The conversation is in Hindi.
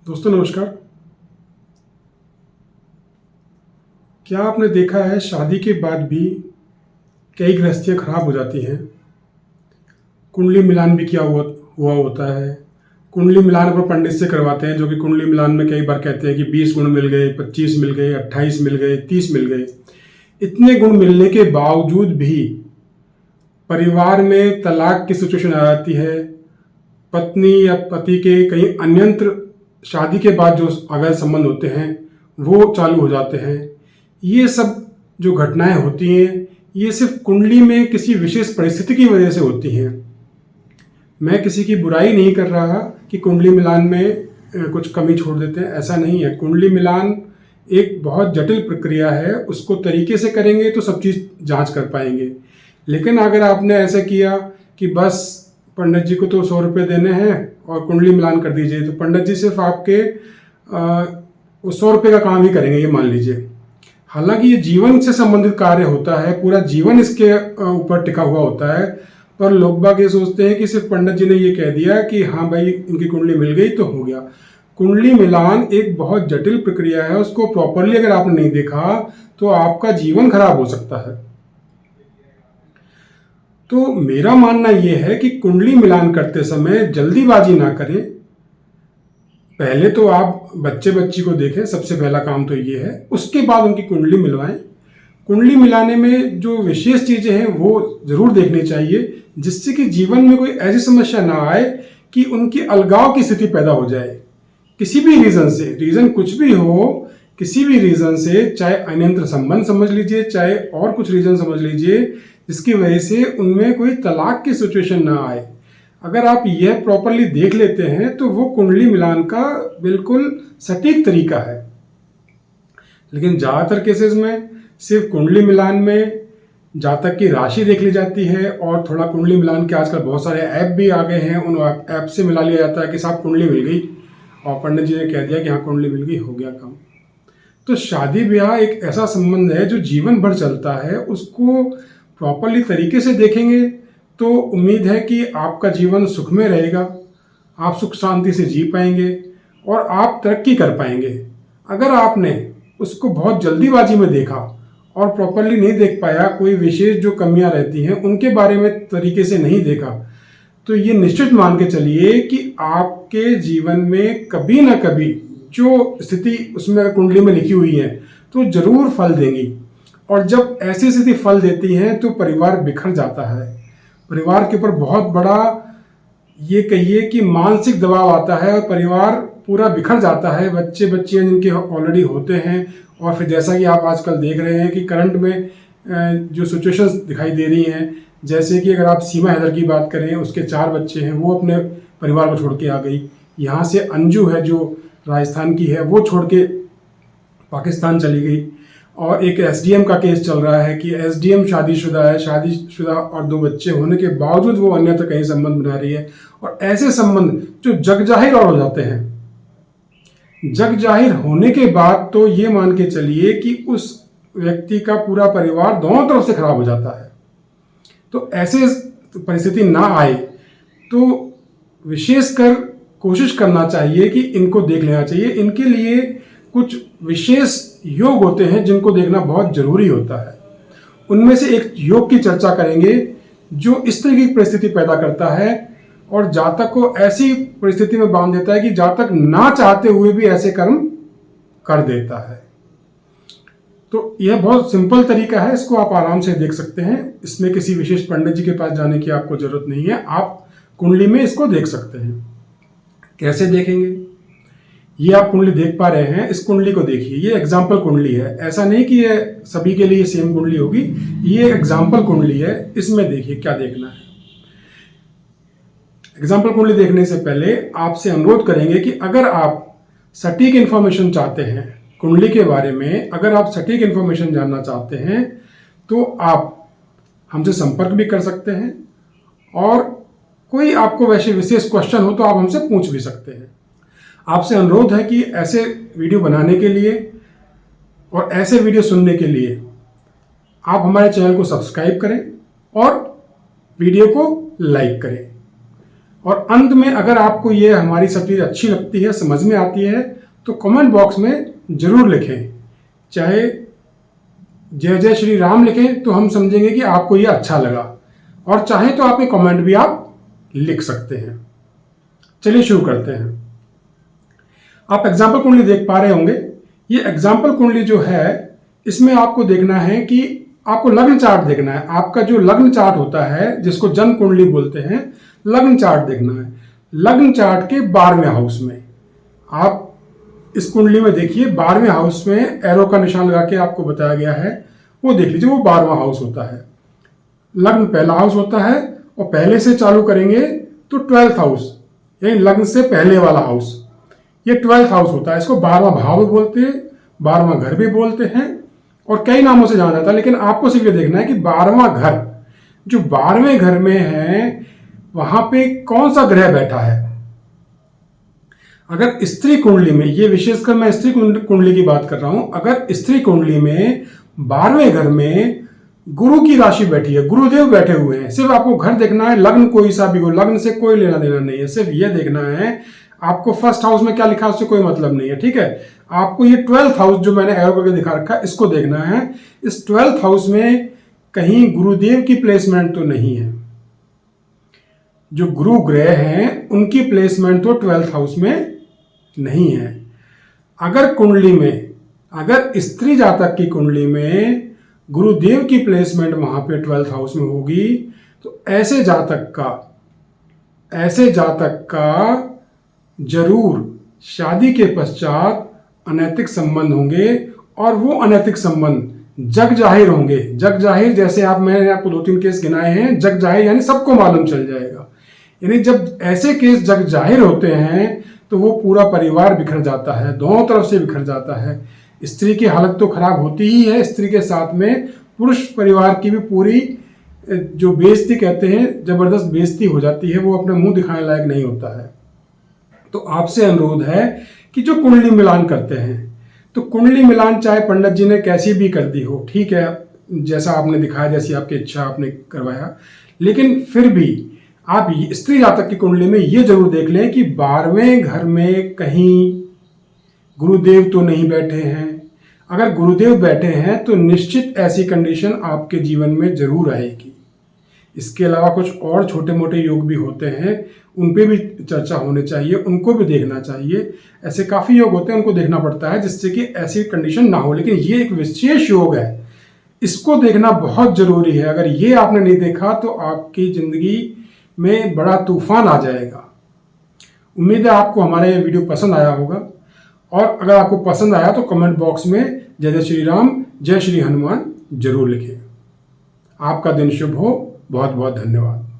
दोस्तों नमस्कार। क्या आपने देखा है शादी के बाद भी कई गृहस्थियाँ खराब हो जाती हैं। कुंडली मिलान भी किया हुआ होता है। कुंडली मिलान पर पंडित से करवाते हैं, जो कि कुंडली मिलान में कई बार कहते हैं कि 20 गुण मिल गए, 25 मिल गए, 28 मिल गए, 30 मिल गए। इतने गुण मिलने के बावजूद भी परिवार में तलाक की सिचुएशन आ जाती है। पत्नी या पति के कहीं अन्यत्र शादी के बाद जो अवैध संबंध होते हैं वो चालू हो जाते हैं। ये सब जो घटनाएं होती हैं ये सिर्फ कुंडली में किसी विशेष परिस्थिति की वजह से होती हैं। मैं किसी की बुराई नहीं कर रहा कि कुंडली मिलान में कुछ कमी छोड़ देते हैं, ऐसा नहीं है। कुंडली मिलान एक बहुत जटिल प्रक्रिया है, उसको तरीके से करेंगे तो सब चीज़ जांच कर पाएंगे। लेकिन अगर आपने ऐसा किया कि बस पंडित जी को तो 100 रुपये देने हैं और कुंडली मिलान कर दीजिए, तो पंडित जी सिर्फ आपके वो 100 रुपये का काम ही करेंगे, ये मान लीजिए। हालांकि ये जीवन से संबंधित कार्य होता है, पूरा जीवन इसके ऊपर टिका हुआ होता है, पर लोग बाग ये सोचते हैं कि सिर्फ पंडित जी ने ये कह दिया कि हाँ भाई इनकी कुंडली मिल गई तो हो गया। कुंडली मिलान एक बहुत जटिल प्रक्रिया है, उसको प्रॉपरली अगर आपने नहीं देखा तो आपका जीवन खराब हो सकता है। तो मेरा मानना यह है कि कुंडली मिलान करते समय जल्दीबाजी ना करें। पहले तो आप बच्चे बच्ची को देखें, सबसे पहला काम तो ये है। उसके बाद उनकी कुंडली मिलवाएं। कुंडली मिलाने में जो विशेष चीज़ें हैं वो ज़रूर देखनी चाहिए, जिससे कि जीवन में कोई ऐसी समस्या ना आए कि उनकी अलगाव की स्थिति पैदा हो जाए। किसी भी रीज़न से, रीज़न कुछ भी हो, किसी भी रीज़न से, चाहे अनियंत्र संबंध समझ लीजिए, चाहे और कुछ रीज़न समझ लीजिए, जिसकी वजह से उनमें कोई तलाक की सिचुएशन ना आए। अगर आप यह प्रॉपरली देख लेते हैं तो वो कुंडली मिलान का बिल्कुल सटीक तरीका है। लेकिन ज़्यादातर केसेस में सिर्फ कुंडली मिलान में जातक की राशि देख ली जाती है, और थोड़ा कुंडली मिलान के आजकल बहुत सारे ऐप भी आ गए हैं, उन ऐप से मिला लिया जाता है कि साहब कुंडली मिल गई, और पंडित जी ने कह दिया कि हाँ कुंडली मिल गई, हो गया काम। तो शादी ब्याह एक ऐसा संबंध है जो जीवन भर चलता है, उसको प्रॉपरली तरीके से देखेंगे तो उम्मीद है कि आपका जीवन सुख में रहेगा, आप सुख शांति से जी पाएंगे और आप तरक्की कर पाएंगे। अगर आपने उसको बहुत जल्दीबाजी में देखा और प्रॉपरली नहीं देख पाया, कोई विशेष जो कमियां रहती हैं उनके बारे में तरीके से नहीं देखा, तो ये निश्चित मान के चलिए कि आपके जीवन में कभी ना कभी जो स्थिति उसमें कुंडली में लिखी हुई है तो जरूर फल देंगी। और जब ऐसी स्थिति फल देती हैं तो परिवार बिखर जाता है, परिवार के ऊपर बहुत बड़ा ये कहिए कि मानसिक दबाव आता है और परिवार पूरा बिखर जाता है। बच्चे बच्चियां जिनके ऑलरेडी होते हैं, और फिर जैसा कि आप आजकल देख रहे हैं कि करंट में जो सिचुएशंस दिखाई दे रही हैं, जैसे कि अगर आप सीमा हैदर की बात करें, उसके 4 बच्चे हैं, वो अपने परिवार को छोड़ के आ गई। यहाँ से अंजू है जो राजस्थान की है, वो छोड़ के पाकिस्तान चली गई। और एक एसडीएम का केस चल रहा है कि एसडीएम शादीशुदा है, शादीशुदा और 2 बच्चे होने के बावजूद वो अन्यत्र कहीं संबंध बना रही है। और ऐसे संबंध जो जग जाहिर और हो जाते हैं, जग जाहिर होने के बाद तो ये मान के चलिए कि उस व्यक्ति का पूरा परिवार दोनों तरफ से खराब हो जाता है। तो ऐसे परिस्थिति ना आए तो विशेषकर कोशिश करना चाहिए कि इनको देख लेना चाहिए। इनके लिए कुछ विशेष योग होते हैं जिनको देखना बहुत जरूरी होता है। उनमें से एक योग की चर्चा करेंगे जो इस तरह की परिस्थिति पैदा करता है और जातक को ऐसी परिस्थिति में बांध देता है कि जातक ना चाहते हुए भी ऐसे कर्म कर देता है। तो यह बहुत सिंपल तरीका है, इसको आप आराम से देख सकते हैं। इसमें किसी विशेष पंडित जी के पास जाने की आपको जरूरत नहीं है, आप कुंडली में इसको देख सकते हैं। कैसे देखेंगे? ये आप कुंडली देख पा रहे हैं, इस कुंडली को देखिए, ये एग्जाम्पल कुंडली है। ऐसा नहीं कि ये सभी के लिए सेम कुंडली होगी, ये एग्जाम्पल कुंडली है। इसमें देखिए क्या देखना है। एग्जाम्पल कुंडली देखने से पहले आपसे अनुरोध करेंगे कि अगर आप सटीक इन्फॉर्मेशन चाहते हैं कुंडली के बारे में, अगर आप सटीक इन्फॉर्मेशन जानना चाहते हैं तो आप हमसे संपर्क भी कर सकते हैं, और कोई आपको वैसे विशेष क्वेश्चन हो तो आप हमसे पूछ भी सकते हैं। आपसे अनुरोध है कि ऐसे वीडियो बनाने के लिए और ऐसे वीडियो सुनने के लिए आप हमारे चैनल को सब्सक्राइब करें और वीडियो को लाइक करें। और अंत में अगर आपको ये हमारी सब चीज़ अच्छी लगती है, समझ में आती है, तो कमेंट बॉक्स में ज़रूर लिखें। चाहे जय जय श्री राम लिखें तो हम समझेंगे कि आपको ये अच्छा लगा, और चाहे तो आपके कमेंट भी आप लिख सकते हैं। चलिए शुरू करते हैं। आप एग्जाम्पल कुंडली देख पा रहे होंगे। ये एग्जाम्पल कुंडली जो है, इसमें आपको देखना है कि आपको लग्न चार्ट देखना है। आपका जो लग्न चार्ट होता है, जिसको जन्म कुंडली बोलते हैं, लग्न चार्ट देखना है। लग्न चार्ट के 12वें हाउस में आप इस कुंडली में देखिए, 12वें हाउस में एरो का निशान लगा के आपको बताया गया है, वो देख लीजिए। वो 12वां हाउस होता है। लग्न पहला हाउस होता है, और पहले से चालू करेंगे तो 12th हाउस, यानी लग्न से पहले वाला हाउस, ये 12th हाउस होता है। इसको 12वां भाव बोलते हैं, 12वां घर भी बोलते हैं, और कई नामों से जाना जाता है। लेकिन आपको सिर्फ ये देखना है कि 12वां घर, जो 12वें घर में है, वहां पे कौन सा ग्रह बैठा है। अगर स्त्री कुंडली में, ये विशेषकर मैं स्त्री कुंडली की बात कर रहा हूं, अगर स्त्री कुंडली में 12वें घर में गुरु की राशि बैठी है, गुरुदेव बैठे हुए हैं, सिर्फ आपको घर देखना है। लग्न कोई सा भी हो, लग्न से कोई लेना देना नहीं है, सिर्फ ये देखना है आपको फर्स्ट हाउस में क्या लिखा है उससे कोई मतलब नहीं है, ठीक है। आपको ये 12th हाउस जो मैंने एरो करके दिखा रखा है, इसको देखना है। इस 12th हाउस में कहीं गुरुदेव की प्लेसमेंट तो नहीं है। जो गुरु ग्रह हैं उनकी प्लेसमेंट तो 12th हाउस में नहीं है। अगर कुंडली में, अगर स्त्री जातक की कुंडली में गुरुदेव की प्लेसमेंट वहां पे 12th हाउस में होगी, तो ऐसे जातक का जरूर शादी के पश्चात अनैतिक संबंध होंगे, और वो अनैतिक संबंध जग जाहिर होंगे। जग जाहिर, जैसे मैंने आपको 2-3 केस गिनाए हैं। जग जाहिर यानी सबको मालूम चल जाएगा। यानी जब ऐसे केस जग जाहिर होते हैं तो वो पूरा परिवार बिखर जाता है, दोनों तरफ से बिखर जाता है। स्त्री की हालत तो खराब होती ही है, स्त्री के साथ में पुरुष परिवार की भी पूरी जो बेइज्जती कहते हैं, जबरदस्त बेइज्जती हो जाती है। वो अपने मुंह दिखाने लायक नहीं होता है। तो आपसे अनुरोध है कि जो कुंडली मिलान करते हैं, तो कुंडली मिलान चाहे पंडित जी ने कैसी भी कर दी हो, ठीक है, जैसा आपने दिखाया, जैसी आपकी इच्छा आपने करवाया, लेकिन फिर भी आप स्त्री जातक की कुंडली में ये जरूर देख लें कि 12वें घर में कहीं गुरुदेव तो नहीं बैठे हैं। अगर गुरुदेव बैठे हैं तो निश्चित ऐसी कंडीशन आपके जीवन में जरूर आएगी। इसके अलावा कुछ और छोटे मोटे योग भी होते हैं, उन पे भी चर्चा होनी चाहिए, उनको भी देखना चाहिए। ऐसे काफ़ी योग होते हैं, उनको देखना पड़ता है जिससे कि ऐसी कंडीशन ना हो। लेकिन ये एक विशेष योग है, इसको देखना बहुत ज़रूरी है। अगर ये आपने नहीं देखा तो आपकी ज़िंदगी में बड़ा तूफान आ जाएगा। उम्मीद है आपको हमारा ये वीडियो पसंद आया होगा, और अगर आपको पसंद आया तो कमेंट बॉक्स में जय जय श्री राम, जय श्री हनुमान जरूर लिखें। आपका दिन शुभ हो। बहुत बहुत धन्यवाद।